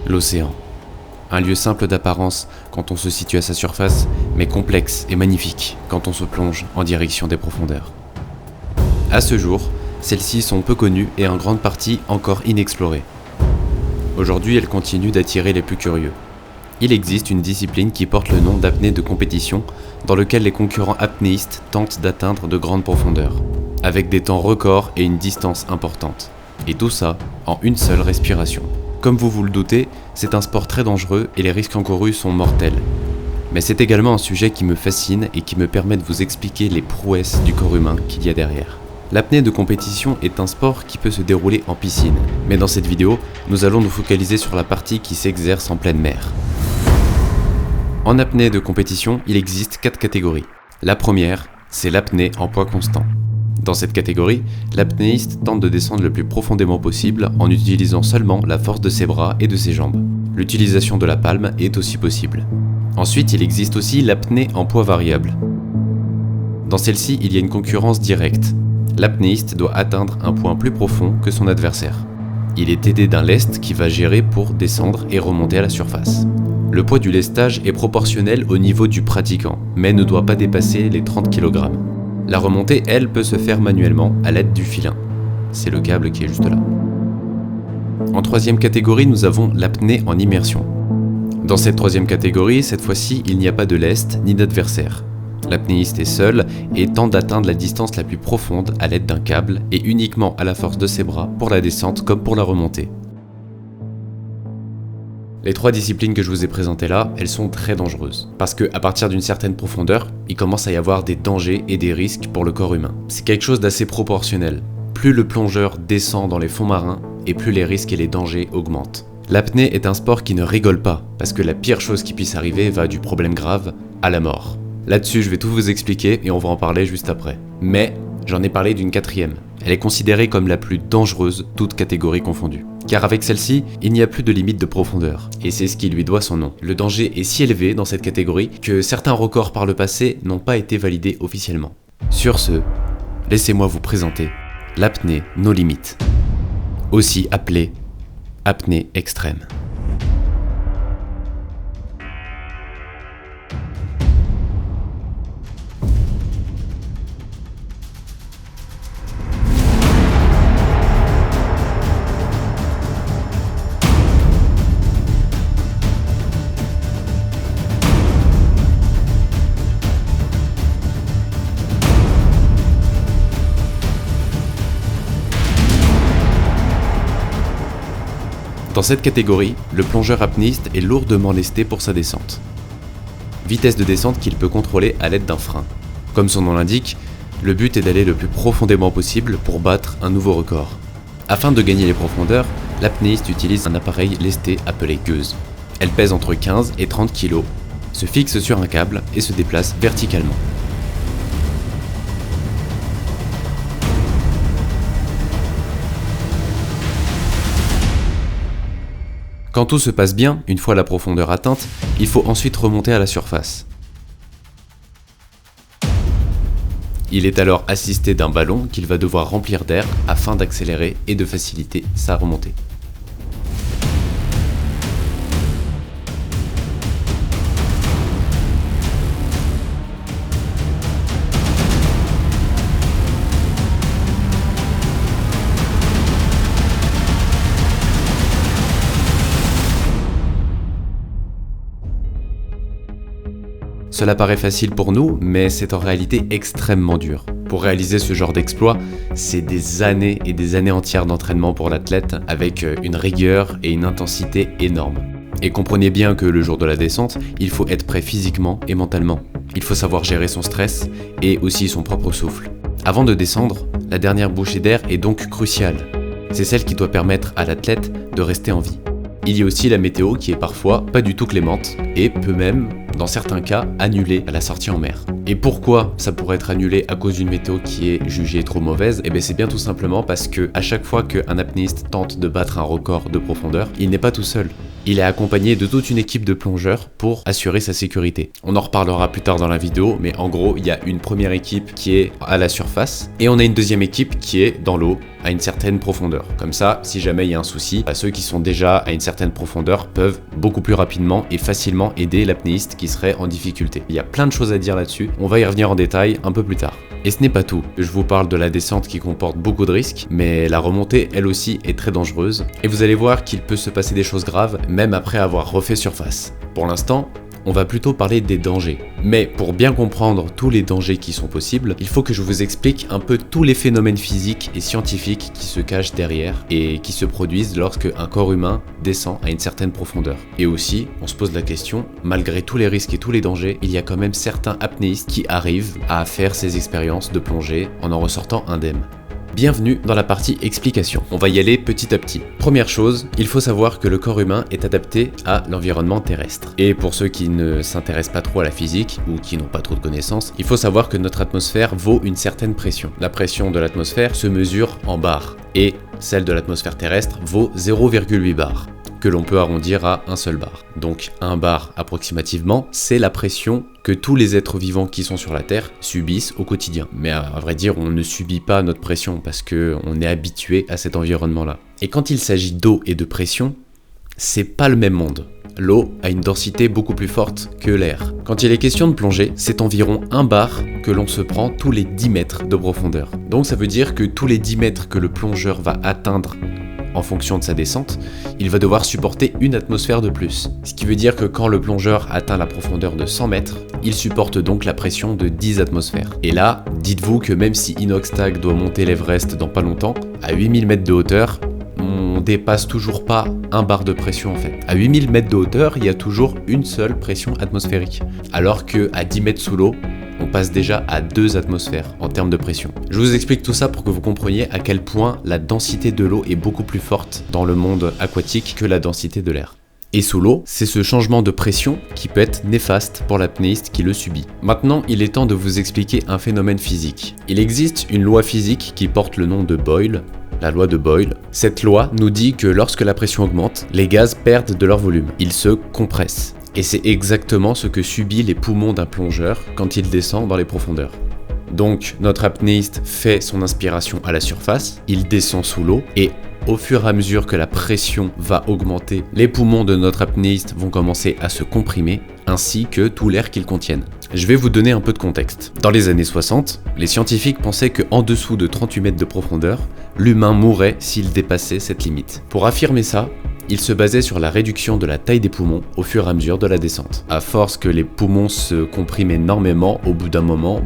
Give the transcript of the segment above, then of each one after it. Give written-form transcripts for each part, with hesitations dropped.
L'océan. Un lieu simple d'apparence quand on se situe à sa surface, mais complexe et magnifique quand on se plonge en direction des profondeurs. À ce jour, celles-ci sont peu connues et en grande partie encore inexplorées. Aujourd'hui, elles continuent d'attirer les plus curieux. Il existe une discipline qui porte le nom d'apnée de compétition, dans lequel les concurrents apnéistes tentent d'atteindre de grandes profondeurs, avec des temps records et une distance importante. Et tout ça en une seule respiration. Comme vous vous le doutez, c'est un sport très dangereux et les risques encourus sont mortels. Mais c'est également un sujet qui me fascine et qui me permet de vous expliquer les prouesses du corps humain qu'il y a derrière. L'apnée de compétition est un sport qui peut se dérouler en piscine, mais dans cette vidéo, nous allons nous focaliser sur la partie qui s'exerce en pleine mer. En apnée de compétition, il existe 4 catégories. La première, c'est l'apnée en poids constant. Dans cette catégorie, l'apnéiste tente de descendre le plus profondément possible en utilisant seulement la force de ses bras et de ses jambes. L'utilisation de la palme est aussi possible. Ensuite, il existe aussi l'apnée en poids variable. Dans celle-ci, il y a une concurrence directe. L'apnéiste doit atteindre un point plus profond que son adversaire. Il est aidé d'un lest qui va gérer pour descendre et remonter à la surface. Le poids du lestage est proportionnel au niveau du pratiquant, mais ne doit pas dépasser les 30 kg. La remontée, elle, peut se faire manuellement à l'aide du filin. C'est le câble qui est juste là. En troisième catégorie, nous avons l'apnée en immersion. Dans cette troisième catégorie, cette fois-ci, il n'y a pas de lest ni d'adversaire. L'apnéiste est seul et tente d'atteindre la distance la plus profonde à l'aide d'un câble et uniquement à la force de ses bras pour la descente comme pour la remontée. Les 3 disciplines que je vous ai présentées là, elles sont très dangereuses. Parce qu'à partir d'une certaine profondeur, il commence à y avoir des dangers et des risques pour le corps humain. C'est quelque chose d'assez proportionnel. Plus le plongeur descend dans les fonds marins, et plus les risques et les dangers augmentent. L'apnée est un sport qui ne rigole pas, parce que la pire chose qui puisse arriver va du problème grave à la mort. Là-dessus, je vais tout vous expliquer et on va en parler juste après. Mais j'en ai parlé d'une 4e. Elle est considérée comme la plus dangereuse, toute catégorie confondue. Car avec celle-ci, il n'y a plus de limite de profondeur, et c'est ce qui lui doit son nom. Le danger est si élevé dans cette catégorie que certains records par le passé n'ont pas été validés officiellement. Sur ce, laissez-moi vous présenter l'apnée no limites, aussi appelée apnée extrême. Dans cette catégorie, le plongeur apnéiste est lourdement lesté pour sa descente. Vitesse de descente qu'il peut contrôler à l'aide d'un frein. Comme son nom l'indique, le but est d'aller le plus profondément possible pour battre un nouveau record. Afin de gagner les profondeurs, l'apnéiste utilise un appareil lesté appelé gueuse. Elle pèse entre 15 et 30 kg, se fixe sur un câble et se déplace verticalement. Quand tout se passe bien, une fois la profondeur atteinte, il faut ensuite remonter à la surface. Il est alors assisté d'un ballon qu'il va devoir remplir d'air afin d'accélérer et de faciliter sa remontée. Cela paraît facile pour nous, mais c'est en réalité extrêmement dur. Pour réaliser ce genre d'exploit, c'est des années et des années entières d'entraînement pour l'athlète, avec une rigueur et une intensité énormes. Et comprenez bien que le jour de la descente, il faut être prêt physiquement et mentalement. Il faut savoir gérer son stress et aussi son propre souffle. Avant de descendre, la dernière bouchée d'air est donc cruciale. C'est celle qui doit permettre à l'athlète de rester en vie. Il y a aussi la météo qui est parfois pas du tout clémente et peut même, dans certains cas, annuler la sortie en mer. Et pourquoi ça pourrait être annulé à cause d'une météo qui est jugée trop mauvaise ? Eh bien c'est bien tout simplement parce que à chaque fois qu'un apnéiste tente de battre un record de profondeur, il n'est pas tout seul. il est accompagné de toute une équipe de plongeurs pour assurer sa sécurité. On en reparlera plus tard dans la vidéo, mais en gros, il y a une première équipe qui est à la surface et on a une deuxième équipe qui est dans l'eau à une certaine profondeur. Comme ça, si jamais il y a un souci, ceux qui sont déjà à une certaine profondeur peuvent beaucoup plus rapidement et facilement aider l'apnéiste qui serait en difficulté. Il y a plein de choses à dire là-dessus, on va y revenir en détail un peu plus tard. Et ce n'est pas tout. Je vous parle de la descente qui comporte beaucoup de risques, mais la remontée, elle aussi, est très dangereuse. Et vous allez voir qu'il peut se passer des choses graves, même après avoir refait surface. Pour l'instant, on va plutôt parler des dangers. Mais pour bien comprendre tous les dangers qui sont possibles, il faut que je vous explique un peu tous les phénomènes physiques et scientifiques qui se cachent derrière et qui se produisent lorsque un corps humain descend à une certaine profondeur. Et aussi, on se pose la question, malgré tous les risques et tous les dangers, il y a quand même certains apnéistes qui arrivent à faire ces expériences de plongée en ressortant indemnes. Bienvenue dans la partie explication. On va y aller petit à petit. Première chose, il faut savoir que le corps humain est adapté à l'environnement terrestre. Et pour ceux qui ne s'intéressent pas trop à la physique ou qui n'ont pas trop de connaissances, il faut savoir que notre atmosphère vaut une certaine pression. La pression de l'atmosphère se mesure en bars et celle de l'atmosphère terrestre vaut 0,8 bars, que l'on peut arrondir à un seul bar. Donc 1 bar approximativement, c'est la pression que tous les êtres vivants qui sont sur la Terre subissent au quotidien. Mais à vrai dire, on ne subit pas notre pression parce qu'on est habitué à cet environnement-là. Et quand il s'agit d'eau et de pression, c'est pas le même monde. L'eau a une densité beaucoup plus forte que l'air. Quand il est question de plonger, c'est environ 1 bar que l'on se prend tous les 10 mètres de profondeur. Donc ça veut dire que tous les 10 mètres que le plongeur va atteindre en fonction de sa descente, il va devoir supporter une atmosphère de plus. Ce qui veut dire que quand le plongeur atteint la profondeur de 100 mètres, il supporte donc la pression de 10 atmosphères. Et là, dites-vous que même si Inoxtag doit monter l'Everest dans pas longtemps, à 8000 mètres de hauteur, on dépasse toujours pas 1 bar de pression en fait. À 8000 mètres de hauteur, il y a toujours une seule pression atmosphérique. Alors que à 10 mètres sous l'eau, on passe déjà à 2 atmosphères en termes de pression. Je vous explique tout ça pour que vous compreniez à quel point la densité de l'eau est beaucoup plus forte dans le monde aquatique que la densité de l'air. Et sous l'eau, c'est ce changement de pression qui peut être néfaste pour l'apnéiste qui le subit. Maintenant, il est temps de vous expliquer un phénomène physique. Il existe une loi physique qui porte le nom de Boyle, la loi de Boyle. Cette loi nous dit que lorsque la pression augmente, les gaz perdent de leur volume. Ils se compressent. Et c'est exactement ce que subit les poumons d'un plongeur quand il descend dans les profondeurs. Donc notre apnéiste fait son inspiration à la surface, il descend sous l'eau et au fur et à mesure que la pression va augmenter, les poumons de notre apnéiste vont commencer à se comprimer ainsi que tout l'air qu'ils contiennent. Je vais vous donner un peu de contexte. Dans les années 60, les scientifiques pensaient qu'en dessous de 38 mètres de profondeur, l'humain mourrait s'il dépassait cette limite. Pour affirmer ça, il se basait sur la réduction de la taille des poumons au fur et à mesure de la descente. À force que les poumons se compriment énormément, au bout d'un moment,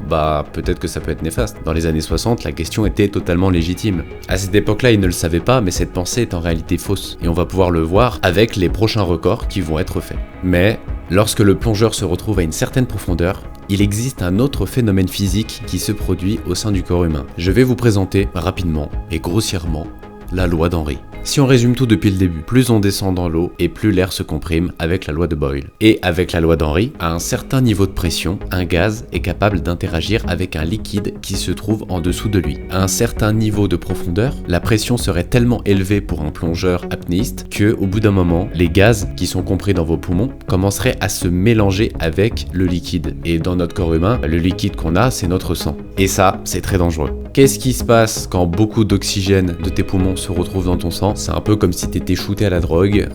peut-être que ça peut être néfaste. Dans les années 60, la question était totalement légitime. À cette époque-là, ils ne le savaient pas, mais cette pensée est en réalité fausse. Et on va pouvoir le voir avec les prochains records qui vont être faits. Mais lorsque le plongeur se retrouve à une certaine profondeur, il existe un autre phénomène physique qui se produit au sein du corps humain. Je vais vous présenter rapidement et grossièrement la loi d'Henry. Si on résume tout depuis le début, plus on descend dans l'eau et plus l'air se comprime avec la loi de Boyle. Et avec la loi d'Henry, à un certain niveau de pression, un gaz est capable d'interagir avec un liquide qui se trouve en dessous de lui. À un certain niveau de profondeur, la pression serait tellement élevée pour un plongeur apnéiste que, au bout d'un moment, les gaz qui sont compris dans vos poumons commenceraient à se mélanger avec le liquide. Et dans notre corps humain, le liquide qu'on a, c'est notre sang. Et ça, c'est très dangereux. Qu'est-ce qui se passe quand beaucoup d'oxygène de tes poumons se retrouve dans ton sang? C'est un peu comme si t'étais shooté à la drogue,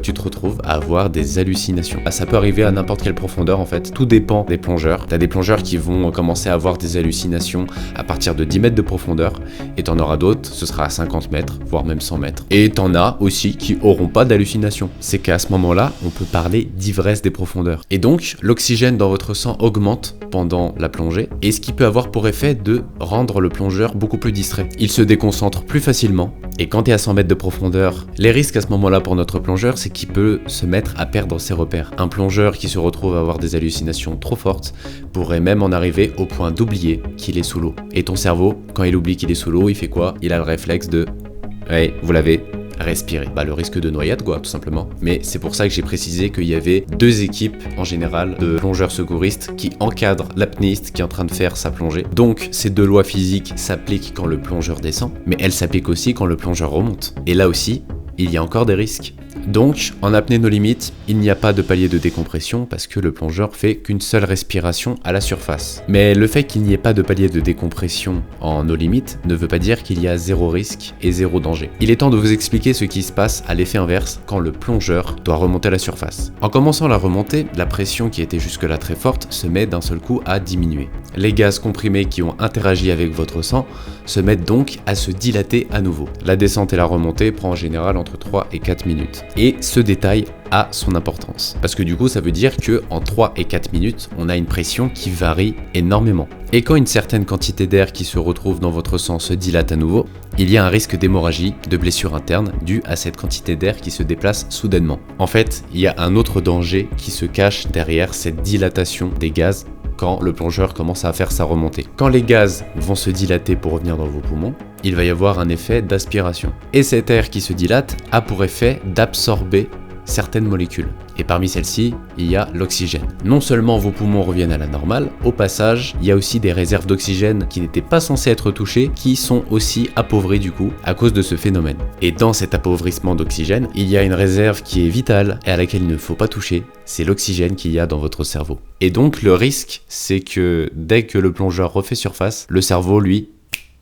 tu te retrouves à avoir des hallucinations. Ça peut arriver à n'importe quelle profondeur en fait, tout dépend des plongeurs. T'as des plongeurs qui vont commencer à avoir des hallucinations à partir de 10 mètres de profondeur, et t'en auras d'autres, ce sera à 50 mètres, voire même 100 mètres. Et t'en as aussi qui auront pas d'hallucinations. C'est qu'à ce moment-là, on peut parler d'ivresse des profondeurs. Et donc, l'oxygène dans votre sang augmente pendant la plongée, et ce qui peut avoir pour effet de rendre le plongeur beaucoup plus distrait. Il se déconcentre plus facilement, et quand t'es à 100 mètres de profondeur, les risques à ce moment-là pour notre plongeur, c'est qu'il peut se mettre à perdre ses repères. Un plongeur qui se retrouve à avoir des hallucinations trop fortes pourrait même en arriver au point d'oublier qu'il est sous l'eau. Et ton cerveau, quand il oublie qu'il est sous l'eau, il fait quoi? Il a le réflexe de « Ouais, vous l'avez ». Respirer. Le risque de noyade quoi, tout simplement. Mais c'est pour ça que j'ai précisé qu'il y avait 2 équipes en général de plongeurs secouristes qui encadrent l'apnéiste qui est en train de faire sa plongée. Donc ces 2 lois physiques s'appliquent quand le plongeur descend, mais elles s'appliquent aussi quand le plongeur remonte. Et là aussi, il y a encore des risques. Donc, en apnée no limit, il n'y a pas de palier de décompression parce que le plongeur fait qu'une seule respiration à la surface. Mais le fait qu'il n'y ait pas de palier de décompression en no limit ne veut pas dire qu'il y a zéro risque et zéro danger. Il est temps de vous expliquer ce qui se passe à l'effet inverse quand le plongeur doit remonter à la surface. En commençant la remontée, la pression qui était jusque-là très forte se met d'un seul coup à diminuer. Les gaz comprimés qui ont interagi avec votre sang se mettent donc à se dilater à nouveau. La descente et la remontée prend en général entre 3 et 4 minutes. Et ce détail a son importance. Parce que du coup, ça veut dire que en 3 et 4 minutes, on a une pression qui varie énormément. Et quand une certaine quantité d'air qui se retrouve dans votre sang se dilate à nouveau, il y a un risque d'hémorragie, de blessure interne due à cette quantité d'air qui se déplace soudainement. En fait, il y a un autre danger qui se cache derrière cette dilatation des gaz quand le plongeur commence à faire sa remontée. Quand les gaz vont se dilater pour revenir dans vos poumons, il va y avoir un effet d'aspiration. Et cet air qui se dilate a pour effet d'absorber certaines molécules. Et parmi celles-ci, il y a l'oxygène. Non seulement vos poumons reviennent à la normale, au passage, il y a aussi des réserves d'oxygène qui n'étaient pas censées être touchées, qui sont aussi appauvries du coup, à cause de ce phénomène. Et dans cet appauvrissement d'oxygène, il y a une réserve qui est vitale et à laquelle il ne faut pas toucher, c'est l'oxygène qu'il y a dans votre cerveau. Et donc le risque, c'est que dès que le plongeur refait surface, le cerveau, lui,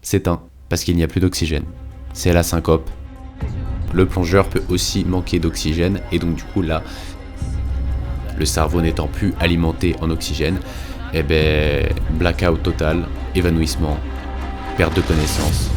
s'éteint, parce qu'il n'y a plus d'oxygène. C'est la syncope. Le plongeur peut aussi manquer d'oxygène et donc du coup là, le cerveau n'étant plus alimenté en oxygène, eh ben blackout total, évanouissement, perte de connaissance.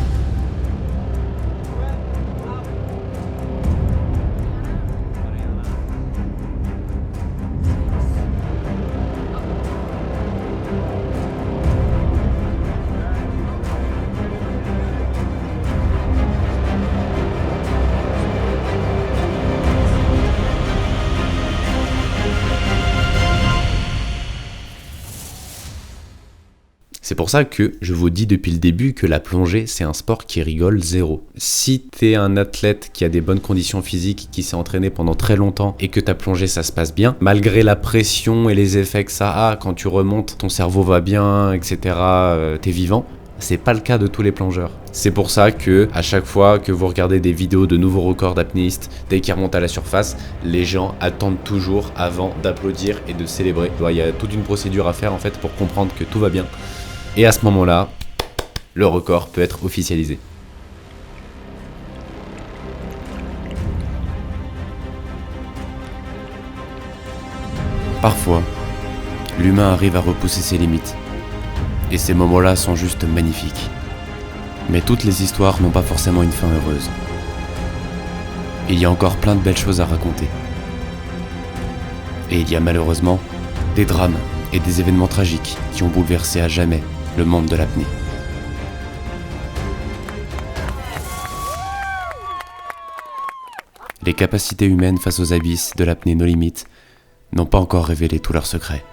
C'est pour ça que je vous dis depuis le début que la plongée, c'est un sport qui rigole zéro. Si t'es un athlète qui a des bonnes conditions physiques, qui s'est entraîné pendant très longtemps et que ta plongée, ça se passe bien, malgré la pression et les effets que ça a, quand tu remontes, ton cerveau va bien, etc., t'es vivant, c'est pas le cas de tous les plongeurs. C'est pour ça que à chaque fois que vous regardez des vidéos de nouveaux records d'apnéistes, dès qu'ils remontent à la surface, les gens attendent toujours avant d'applaudir et de célébrer. Il y a toute une procédure à faire en fait pour comprendre que tout va bien. Et à ce moment-là, le record peut être officialisé. Parfois, l'humain arrive à repousser ses limites. Et ces moments-là sont juste magnifiques. Mais toutes les histoires n'ont pas forcément une fin heureuse. Il y a encore plein de belles choses à raconter. Et il y a malheureusement des drames et des événements tragiques qui ont bouleversé à jamais le monde de l'apnée. Les capacités humaines face aux abysses de l'apnée no limit n'ont pas encore révélé tous leurs secrets.